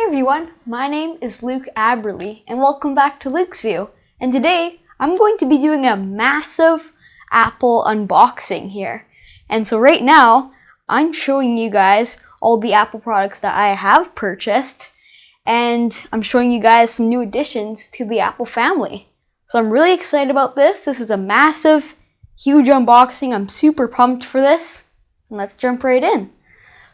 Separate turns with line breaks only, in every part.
everyone, my name is Luke Aberley and welcome back to Luke's View. And today I'm going to be doing a massive Apple unboxing here. And so right now I'm showing you guys all the Apple products that I have purchased, and I'm showing you guys some new additions to the Apple family. So I'm really excited about this. This is a massive, huge unboxing. I'm super pumped for this. And let's jump right in.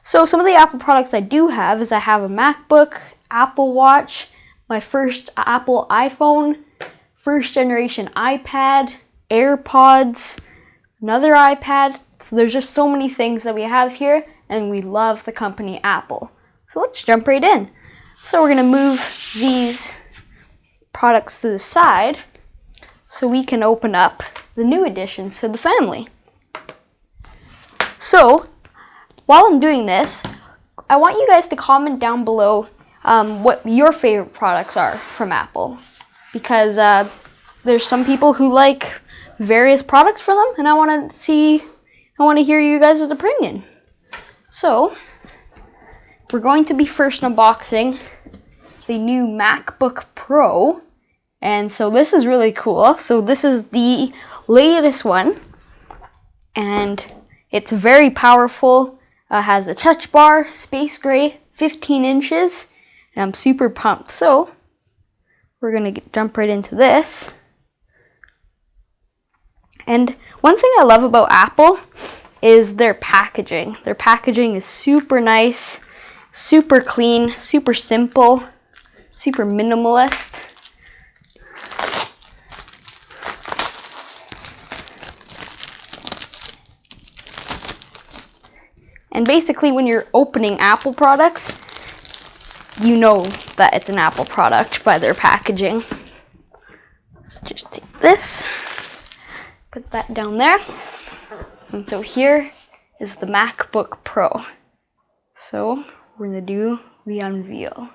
So some of the Apple products I do have is I have a MacBook, Apple Watch, my first Apple iPhone, first generation iPad, AirPods, another iPad. So there's just so many things that we have here, and we love the company Apple. So let's jump right in. So we're gonna move these products to the side so we can open up the new additions to the family. So while I'm doing this, I want you guys to comment down below what your favorite products are from Apple, because there's some people who like various products from them, and I want to hear you guys' opinion. So we're going to be first unboxing the new MacBook Pro, and so this is really cool. So this is the latest one, and it's very powerful. Has a touch bar, space gray, 15 inches, and I'm super pumped. So we're gonna jump right into this. And one thing I love about Apple is their packaging. Their packaging is super nice, super clean, super simple, super minimalist. And basically when you're opening Apple products, you know that it's an Apple product by their packaging. Let's just take this, put that down there. And so here is the MacBook Pro. So we're gonna do the unveil.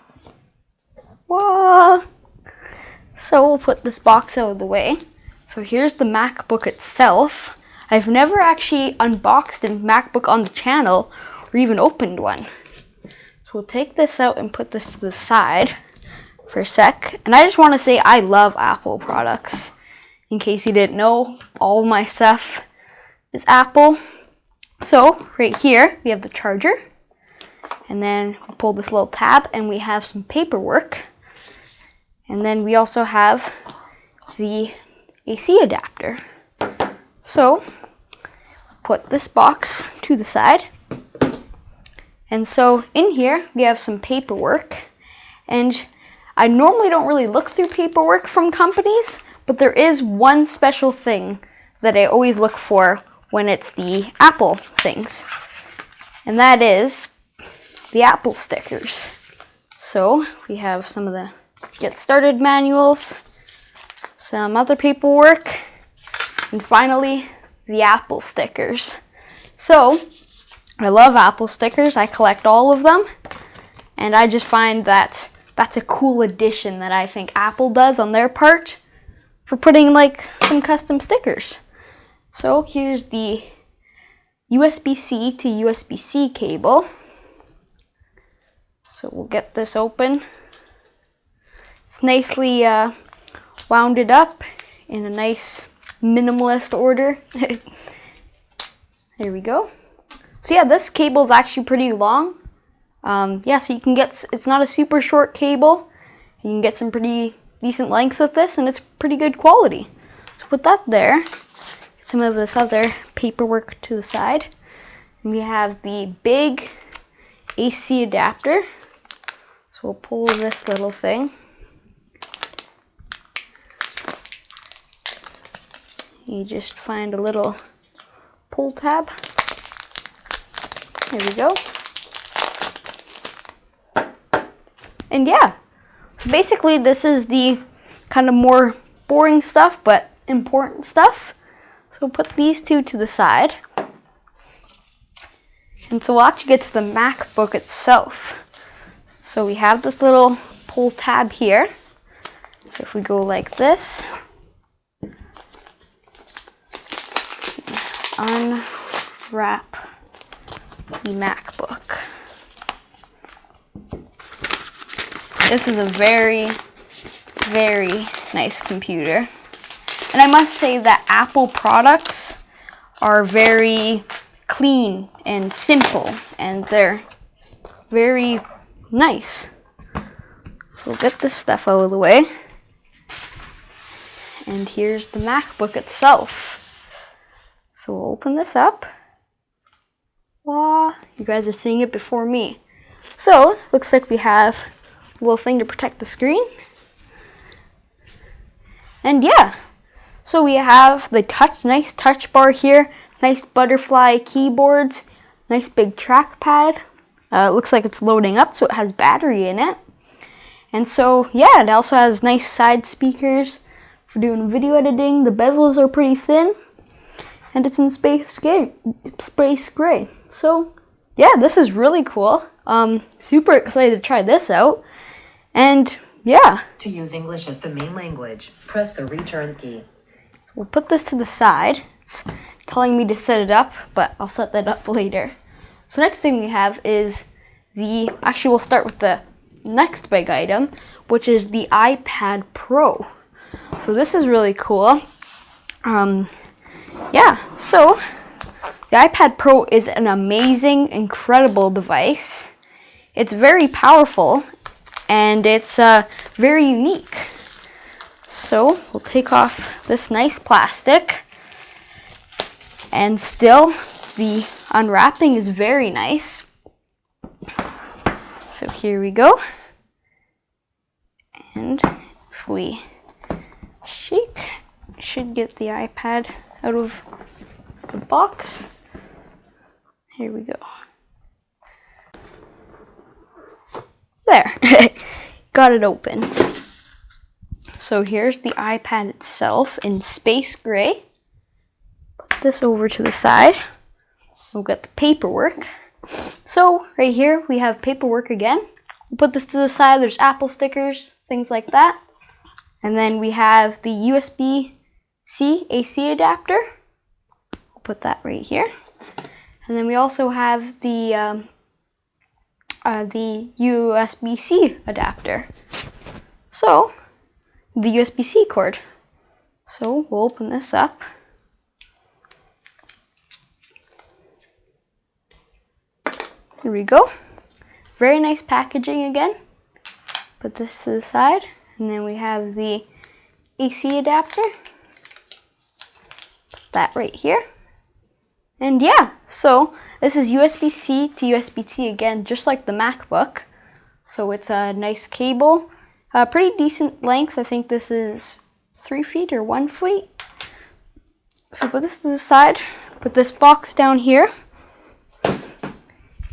Whoa! So we'll put this box out of the way. So here's the MacBook itself. I've never actually unboxed a MacBook on the channel or even opened one. So we'll take this out and put this to the side for a sec. And I just want to say I love Apple products. In case you didn't know, all my stuff is Apple. So right here we have the charger. And then we'll pull this little tab and we have some paperwork. And then we also have the AC adapter. So put this box to the side. And so in here we have some paperwork. And I normally don't really look through paperwork from companies, but there is one special thing that I always look for when it's the Apple things. And that is the Apple stickers. So we have some of the get started manuals, some other paperwork, and finally the Apple stickers. So I love Apple stickers. I collect all of them, and I just find that that's a cool addition that I think Apple does on their part for putting like some custom stickers. So here's the USB-C to USB-C cable. So we'll get this open. It's nicely wounded up in a nice minimalist order. There we go. So yeah, this cable is actually pretty long. Yeah, so you can get, it's not a super short cable. You can get some pretty decent length with this, and it's pretty good quality. So put that there. Some of this other paperwork to the side. And we have the big AC adapter. So we'll pull this little thing. You just find a little pull tab. There we go. And yeah, so basically this is the kind of more boring stuff, but important stuff. So we'll put these two to the side. And so we'll actually get to the MacBook itself. So we have this little pull tab here. So if we go like this, unwrap the MacBook. This is a very, very nice computer. And I must say that Apple products are very clean and simple, and they're very nice. So we'll get this stuff out of the way. And here's the MacBook itself. So we'll open this up. Wow, you guys are seeing it before me. So, looks like we have a little thing to protect the screen. And yeah, so we have the nice touch bar here, nice butterfly keyboards, nice big trackpad. It looks like it's loading up, so it has battery in it. And so, yeah, it also has nice side speakers for doing video editing. The bezels are pretty thin, and it's in space gray. So, yeah, this is really cool. Super excited to try this out. And yeah.
To use English as the main language, press the return key.
We'll put this to the side. It's telling me to set it up, but I'll set that up later. So next thing we have is actually we'll start with the next big item, which is the iPad Pro. So this is really cool. Yeah, so the iPad Pro is an amazing, incredible device. It's very powerful, and it's very unique. So we'll take off this nice plastic, and still the unwrapping is very nice. So here we go. And if we shake, it should get the iPad out of the box. Here we go. There, got it open. So here's the iPad itself in space gray. Put this over to the side. We'll get the paperwork. So right here we have paperwork again. We'll put this to the side. There's Apple stickers, things like that. And then we have the USB-C AC adapter. We'll put that right here. And then we also have the USB-C adapter. So, the USB-C cord. So, we'll open this up. Here we go. Very nice packaging again. Put this to the side. And then we have the AC adapter. Put that right here. And yeah, so this is USB-C to USB-C again, just like the MacBook. So it's a nice cable, pretty decent length. I think this is 3 feet or 1 foot. So put this to the side, put this box down here,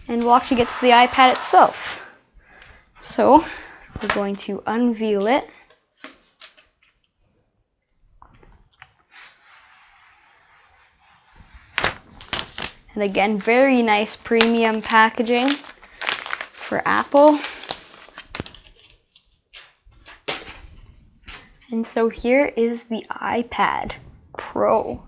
and we'll actually get to the iPad itself. So we're going to unveil it. And again, very nice premium packaging for Apple. And so here is the iPad Pro.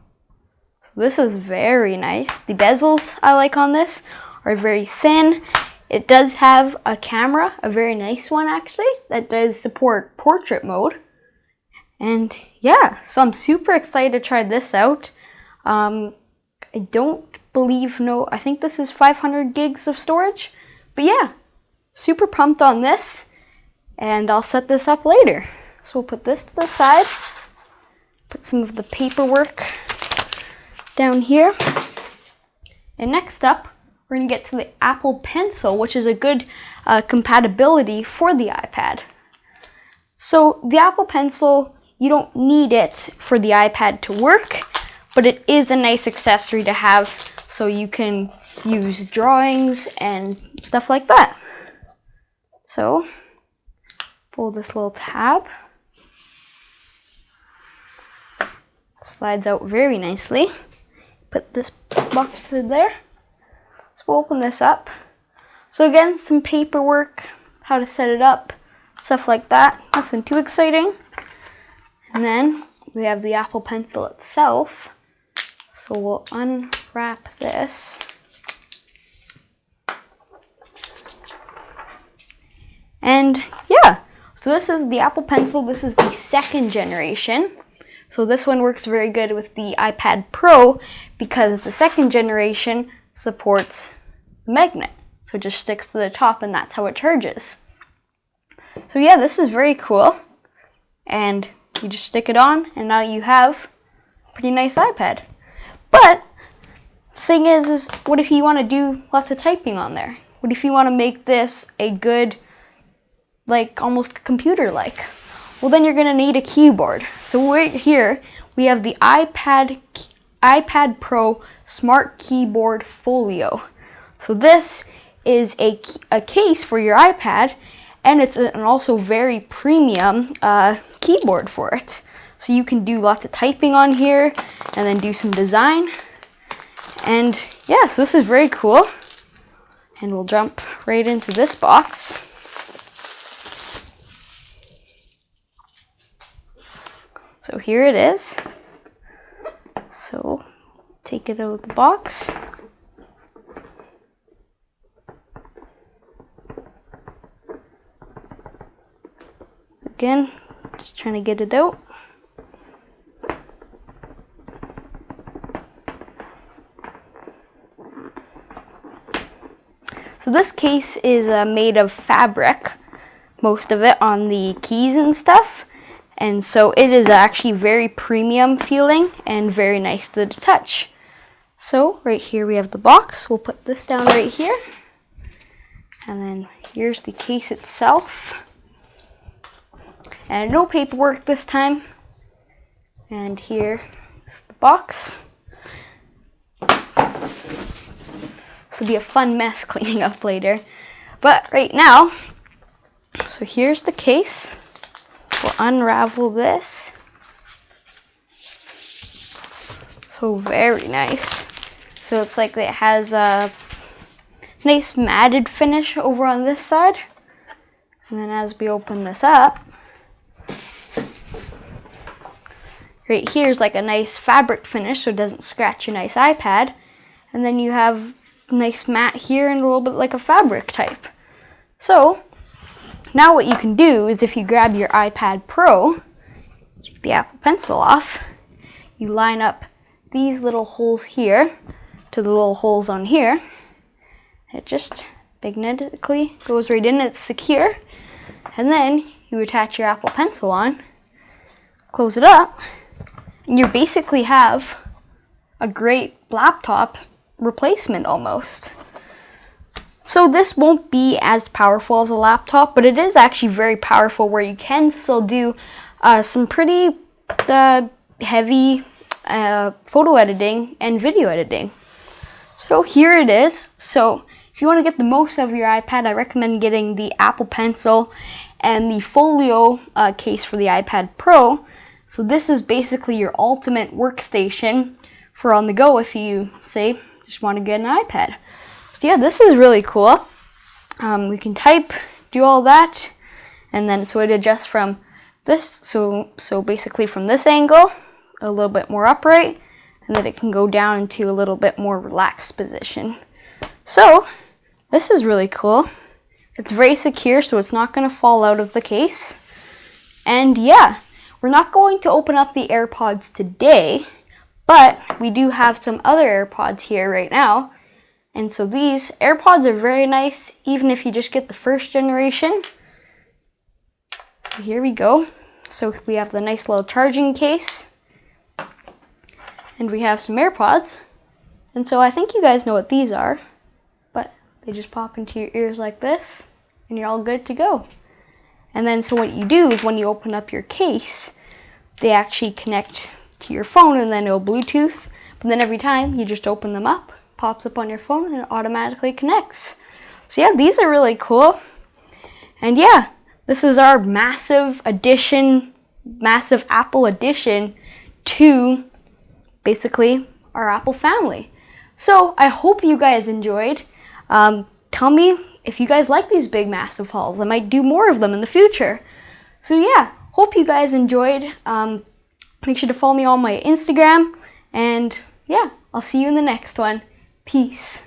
So this is very nice. The bezels I like on this are very thin. It does have a camera, a very nice one actually, that does support portrait mode. And yeah, so I'm super excited to try this out. I think this is 500 gigs of storage. But yeah, super pumped on this, and I'll set this up later. So we'll put this to the side, put some of the paperwork down here. And next up, we're gonna get to the Apple Pencil, which is a good compatibility for the iPad. So the Apple Pencil, you don't need it for the iPad to work, but it is a nice accessory to have so you can use drawings and stuff like that. So, pull this little tab. Slides out very nicely. Put this box to there. So we'll open this up. So again, some paperwork, how to set it up, stuff like that. Nothing too exciting. And then we have the Apple Pencil itself. So we'll unwrap this. And yeah, so this is the Apple Pencil. This is the second generation. So this one works very good with the iPad Pro because the second generation supports the magnet. So it just sticks to the top and that's how it charges. So yeah, this is very cool. And you just stick it on and now you have a pretty nice iPad. But the thing is what if you want to do lots of typing on there? What if you want to make this a good, like almost computer-like? Well, then you're going to need a keyboard. So right here, we have the iPad Pro Smart Keyboard Folio. So this is a case for your iPad, and it's an also very premium keyboard for it. So you can do lots of typing on here, and then do some design. And yeah, so this is very cool. And we'll jump right into this box. So here it is. So take it out of the box. Again, just trying to get it out. So this case is made of fabric, most of it on the keys and stuff. And so it is actually very premium feeling and very nice to the touch. So right here we have the box. We'll put this down right here. And then here's the case itself. And no paperwork this time. And here is the box. This will be a fun mess cleaning up later. But right now, so here's the case. We'll unravel this. So very nice. So it's like it has a nice matted finish over on this side. And then as we open this up, right here is like a nice fabric finish so it doesn't scratch your nice iPad. And then you have a nice matte here and a little bit like a fabric type. So now what you can do is if you grab your iPad Pro, take the Apple Pencil off, you line up these little holes here to the little holes on here. It just magnetically goes right in, it's secure. And then you attach your Apple Pencil on, close it up, and you basically have a great laptop replacement almost. So this won't be as powerful as a laptop, but it is actually very powerful where you can still do some pretty heavy photo editing and video editing. So here it is. So if you want to get the most out of your iPad, I recommend getting the Apple Pencil and the Folio case for the iPad Pro. So this is basically your ultimate workstation for on the go if you, say, just want to get an iPad. So yeah, this is really cool. We can type, do all that, and then so it adjusts from this, so basically from this angle, a little bit more upright, and then it can go down into a little bit more relaxed position. So this is really cool. It's very secure, so it's not going to fall out of the case. And yeah, we're not going to open up the Airpods today, but we do have some other Airpods here right now. And so these Airpods are very nice, even if you just get the first generation. So here we go. So we have the nice little charging case. And we have some AirPods. And so I think you guys know what these are. But they just pop into your ears like this. And you're all good to go. And then so what you do is when you open up your case, they actually connect to your phone and then it'll Bluetooth. But then every time you just open them up, pops up on your phone and it automatically connects. So yeah, these are really cool. And yeah, this is our massive Apple addition to basically our Apple family. So I hope you guys enjoyed. Tell me if you guys like these big massive hauls. I might do more of them in the future. So yeah, hope you guys enjoyed. Make sure to follow me on my Instagram. And yeah, I'll see you in the next one. Peace.